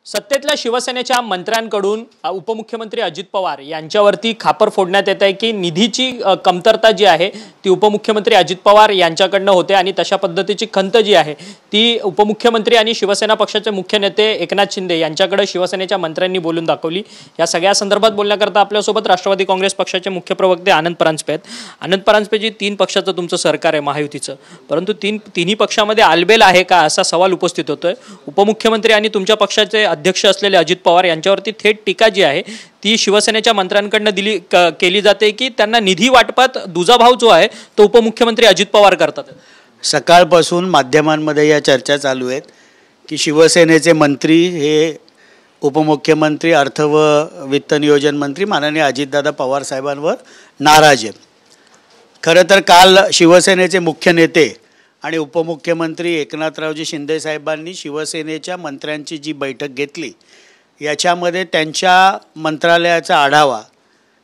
सत्तेतल्या शिवसेनेच्या मंत्र्यांकडून उपमुख्यमंत्री अजित पवार यांच्यावरती खापर फोडण्यात येत आहे की निधीची कमतरता जी आहे ती उपमुख्यमंत्री अजित पवार यांच्याकडनं होते आणि तशा पद्धतीची खंत जी आहे ती उपमुख्यमंत्री आणि शिवसेना पक्षाचे मुख्य नेते एकनाथ शिंदे यांच्याकडे शिवसेनेच्या मंत्र्यांनी बोलून दाखवली। या सगळ्या संदर्भात बोलण्याकरता आपल्यासोबत राष्ट्रवादी काँग्रेस पक्षाचे मुख्य प्रवक्ते आनंद परांजपे आहेत। आनंद परांजपेजी, तीन पक्षाचं तुमचं सरकार आहे महायुतीचं, परंतु तिन्ही पक्षामध्ये आलबेल आहे का असा सवाल उपस्थित होतोय। उपमुख्यमंत्री आणि तुमच्या पक्षाचे अध्यक्ष असलेले अजित पवार यांच्यावरती थेट टीका जी आहे ती शिवसेनेच्या मंत्र्यांकडून केली जाते की त्यांना निधी वाटपात दुजाभाव जो आहे तो उपमुख्यमंत्री अजित पवार करतात। सकाळपासून माध्यमांमध्ये या चर्चा चालू आहेत की शिवसेनेचे मंत्री हे उपमुख्यमंत्री अर्थ व वित्त नियोजन मंत्री माननीय अजितदादा पवार साहेबांवर नाराज आहेत। खरं तर काल शिवसेनेचे मुख्य नेते आणि उपमुख्यमंत्री एकनाथरावजी शिंदे साहेबांनी शिवसेनेच्या मंत्र्यांची जी बैठक घेतली याच्यामध्ये त्यांच्या मंत्रालयाचा आढावा,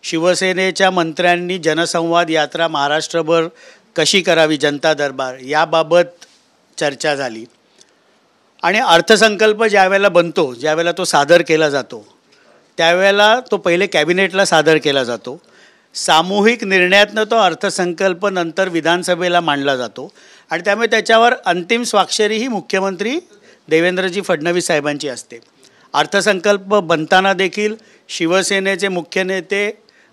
शिवसेनेच्या मंत्र्यांनी जनसंवाद यात्रा महाराष्ट्रभर कशी करावी, जनता दरबार याबाबत चर्चा झाली। आणि अर्थसंकल्प ज्यावेळेला बनतो, ज्यावेळेला तो सादर केला जातो त्यावेळेला तो पहिले कॅबिनेटला सादर केला जातो, सामूहिक निर्णयातनं तो अर्थसंकल्प नंतर विधानसभेला मांडला जातो आणि त्यामुळे त्याच्यावर अंतिम स्वाक्षरी ही मुख्यमंत्री देवेंद्रजी फडणवीस साहेबांची असते। अर्थसंकल्प बनताना देखील शिवसेनेचे मुख्य नेते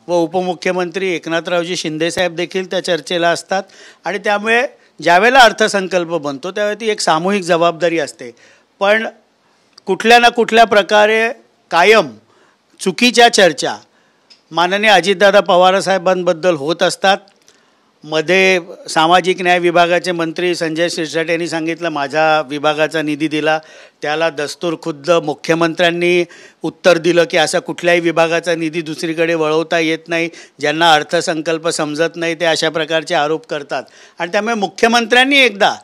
व उपमुख्यमंत्री एकनाथरावजी शिंदे साहेब देखील त्या चर्चेला असतात आणि त्यामुळे ज्यावेळेला अर्थसंकल्प बनतो त्यावेळी ती एक सामूहिक जबाबदारी असते। पण कुठल्या ना कुठल्या प्रकारे कायम चुकीच्या चर्चा माननीय अजितदादा पवार साहेबांबद्दल होत असतात। मध्ये सामाजिक न्याय विभागाचे मंत्री संजय शिरसाट यांनी सांगितलं माझ्या विभागाचा निधी दिला, त्याला दस्तूर खुद्द मुख्यमंत्र्यांनी उत्तर दिलं की असा कुठल्याही विभागाचा निधी दुसरीकडे वळवता येत नाही, ज्यांना अर्थसंकल्प समजत नाही ते अशा प्रकारचे आरोप करतात। आणि त्यामुळे मुख्यमंत्र्यांनी एकदा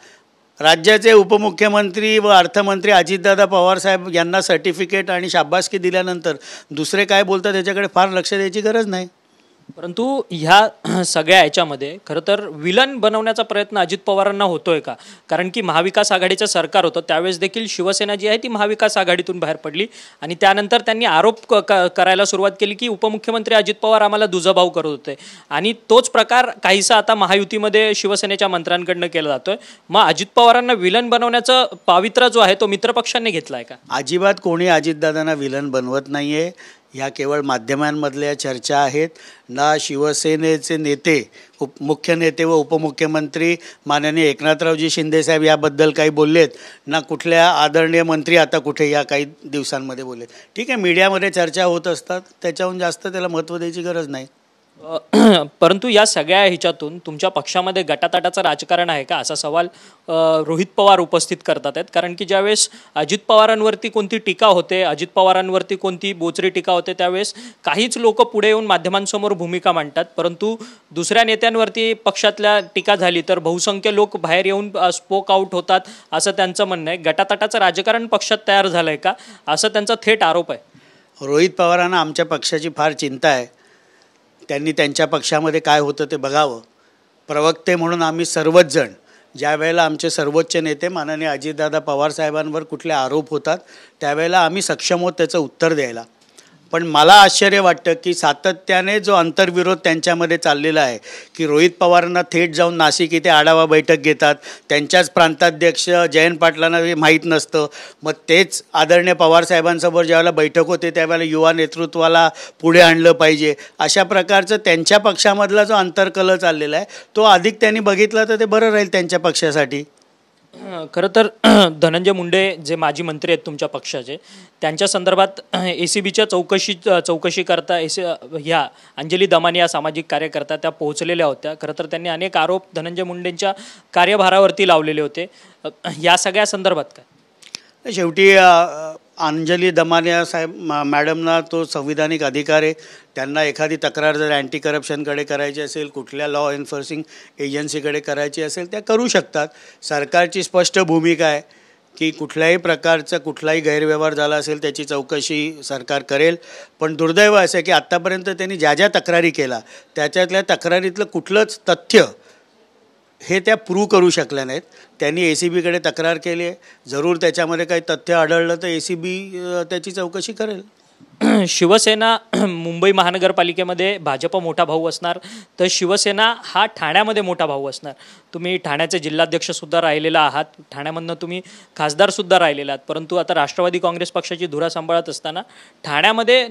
राज्याचे उपमुख्यमंत्री व अर्थमंत्री अजितदादा पवार साहेब यांना सर्टिफिकेट आणि शाबासकी दिल्यानंतर दुसरे काय बोलतात त्याच्याकडे फार लक्ष द्यायची गरज नाही। परंतु ह्या सगळ्या याच्यामध्ये खरं तर विलन बनवण्याचा प्रयत्न अजित पवारांना होतोय का? कारण की महाविकास आघाडीचं सरकार होतं त्यावेळेस देखील शिवसेना जी आहे ती महाविकास आघाडीतून बाहेर पडली आणि त्यानंतर त्यांनी आरोप करायला सुरुवात केली की उपमुख्यमंत्री अजित पवार आम्हाला दुजाभाव करत होते आणि तोच प्रकार काहीसा आता महायुतीमध्ये शिवसेनेच्या मंत्र्यांकडनं केला जातोय। मग अजित पवारांना विलन बनवण्याचा पावित्र्य जो आहे तो मित्रपक्षांनी घेतलाय का? अजिबात कोणी अजितदादांना विलन बनवत नाहीये। ह्या केवळ माध्यमांमधल्या चर्चा आहेत। ना शिवसेनेचे नेते, मुख्य नेते व उपमुख्यमंत्री माननीय एकनाथरावजी शिंदे साहेब याबद्दल काही बोललेत, ना कुठल्या आदरणीय मंत्री आता कुठे या काही दिवसांमध्ये बोललेत। ठीक आहे, मीडियामध्ये चर्चा होत असतात, त्याच्याहून जास्त त्याला महत्त्व द्यायची गरज नाही। परंतु या सगळ्या ह्याच्यातून तुमच्या पक्षामध्ये गटातटाचं राजकारण आहे का असा सवाल रोहित पवार उपस्थित करतात आहेत। कारण की ज्यावेळेस अजित पवारांवरती कोणती टीका होते, अजित पवारांवरती कोणती बोचरी टीका होते त्यावेळेस काहीच लोक पुढे येऊन माध्यमांसमोर भूमिका मांडतात, परंतु दुसऱ्या नेत्यांवरती पक्षातल्या टीका झाली तर बहुसंख्य लोक बाहेर येऊन स्पोक आउट होतात असं त्यांचं म्हणणं आहे। गटातटाचं राजकारण पक्षात तयार झालंय का असं त्यांचा थेट आरोप आहे। रोहित पवारांना आमच्या पक्षाची फार चिंता आहे, त्यांनी त्यांच्या पक्षामध्ये काय होतं ते बघावं। प्रवक्ते म्हणून आम्ही सर्वच जण ज्या वेळेला आमचे सर्वोच्च नेते माननीय अजितदादा पवार साहेबांवर कुठले आरोप होतात त्यावेळेला आम्ही सक्षम आहोत त्याचं उत्तर द्यायला। पण मला आश्चर्य वाटतं की सातत्याने जो आंतरविरोध त्यांच्यामध्ये चाललेला आहे की रोहित पवारांना थेट जाऊन नाशिक इथे आढावा बैठक घेतात, त्यांच्याच प्रांताध्यक्ष जयंत पाटलांना माहीत नसतं, मग तेच आदरणीय पवार साहेबांसमोर ज्यावेळेला बैठक होते त्यावेळेला युवा नेतृत्वाला पुढे आणलं पाहिजे, अशा प्रकारचं त्यांच्या पक्षामधला जो आंतरकलह चाललेला आहे तो अधिक त्यांनी बघितला तर ते बरं राहील त्यांच्या पक्षासाठी। खरं तर धनंजय मुंडे जे माजी मंत्री आहेत तुमच्या पक्षाचे त्यांच्या संदर्भात ACBच्या चौकशी करता ह्या अंजली दमानी या सामाजिक कार्यकर्त्या त्या पोहोचलेल्या होत्या। खरं तर त्यांनी अनेक आरोप धनंजय मुंडेंच्या कार्यभारावरती लावलेले होते। या सगळ्या संदर्भात काय? शेवटी अंजली दमानिया साहेब मॅडमना तो संविधानिक अधिकार आहे, त्यांना एखादी तक्रार जर अँटी करप्शनकडे करायची असेल, कुठल्या लॉ एन्फोर्सिंग एजन्सीकडे करायची असेल त्या करू शकतात। सरकारची स्पष्ट भूमिका आहे की कुठल्याही प्रकारचा कुठलाही गैरव्यवहार झाला असेल त्याची चौकशी सरकार करेल। पण दुर्दैव असं आहे की आत्तापर्यंत त्यांनी ज्या ज्या तक्रारी केला त्याच्यातल्या तक्रारीतलं कुठलंच तथ्य हे त्या प्रूव्ह करू शकल्या नाहीत. त्यांनी ACBकडे तक्रार केली आहे. जरूर त्याच्यामध्ये काही तथ्य आढळलं तर ACB त्याची चौकशी करेल. शिवसेना मुंबई महानगरपालिकेमध्ये भाजप मोठा भाऊ असणार, तर शिवसेना हा ठाण्यामध्ये मोठा भाऊ असणार. तुम्ही ठाण्याचे जिल्हाध्यक्षसुद्धा राहिलेला आहात, ठाण्यामधनं तुम्ही खासदारसुद्धा राहिलेला आहात, परंतु आता राष्ट्रवादी काँग्रेस पक्षाची धुरा सांभाळत असताना ठाण्यामध्ये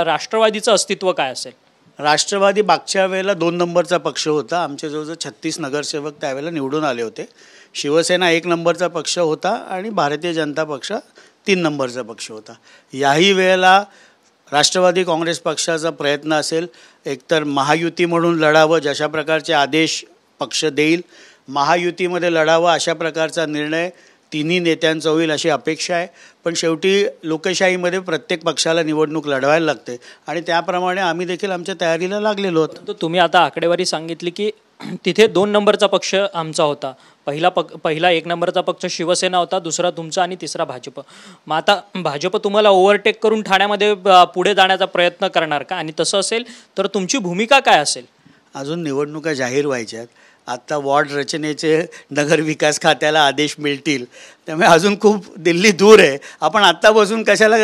राष्ट्रवादीचं अस्तित्व काय असेल? राष्ट्रवादी मागच्या वेळेला 2 नंबरचा पक्ष होता. आमचे जवळजवळ 36 नगरसेवक त्यावेळेला निवडून आले होते. शिवसेना 1 नंबरचा पक्ष होता आणि भारतीय जनता पक्ष 3 नंबरचा पक्ष होता. याही वेळेला राष्ट्रवादी काँग्रेस पक्षाचा प्रयत्न असेल एकतर महायुती म्हणून लढावं, जशा प्रकारचे आदेश पक्ष देईल महायुतीमध्ये लढावं अशा प्रकारचा निर्णय तिन्ही नेत्यांचा होईल अशी अपेक्षा आहे. पण शेवटी लोकशाहीमध्ये प्रत्येक पक्षाला निवडणूक लढवायला लागते आणि त्याप्रमाणे आम्ही देखील आमच्या तयारीला लागलेलो होतो. तर तुम्ही आता आकडेवारी सांगितली की तिथे 2 नंबरचा पक्ष आमचा होता, पहिला 1 नंबरचा पक्ष शिवसेना होता, दुसरा तुमचा आणि तिसरा भाजप. मग आता भाजप तुम्हाला ओव्हरटेक करून ठाण्यामध्ये पुढे जाण्याचा प्रयत्न करणार का? आणि तसं असेल तर तुमची भूमिका काय असेल? अजून निवडणुका जाहीर व्हायच्या आहेत. आत्ता वॉर्ड रचनेचे नगर विकास खात्याला आदेश मिळतील, त्यामुळे अजून खूप दिल्ली दूर आहे. आपण आत्तापासून कशाला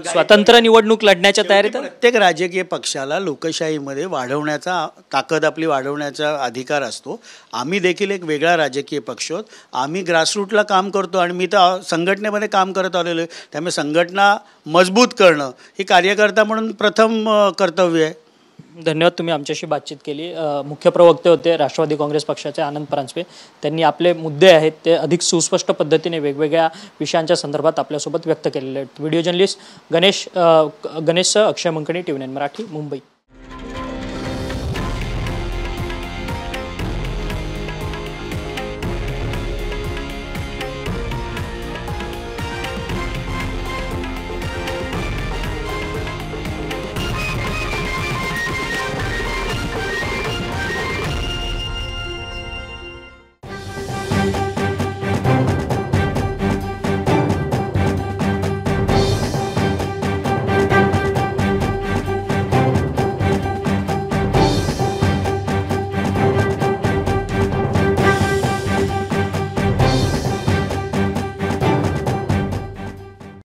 स्वतंत्र निवडणूक लढण्याच्या तयारीत? प्रत्येक राजकीय पक्षाला लोकशाहीमध्ये वाढवण्याचा ताकद आपली वाढवण्याचा अधिकार असतो. आम्ही देखील एक वेगळा राजकीय पक्ष आहोत. आम्ही ग्रासरूटला काम करतो आणि मी तर संघटनेमध्ये काम करत आलेलो आहे. त्यामुळे संघटना मजबूत करणं ही कार्यकर्ता म्हणून प्रथम कर्तव्य आहे. धन्यवाद, तुम्ही आमच्याशी बातचीत केली. मुख्य प्रवक्ते होते राष्ट्रवादी काँग्रेस पक्षाचे आनंद परांजपे. त्यांनी आपले मुद्दे आहेत ते अधिक सुस्पष्ट पद्धतीने वेगवेगळ्या विषयांच्या संदर्भात आपल्यासोबत व्यक्त केलेले आहेत. व्हिडिओ जर्नलिस्ट गणेश अक्षय मंकणी, TV9 मराठी, मुंबई.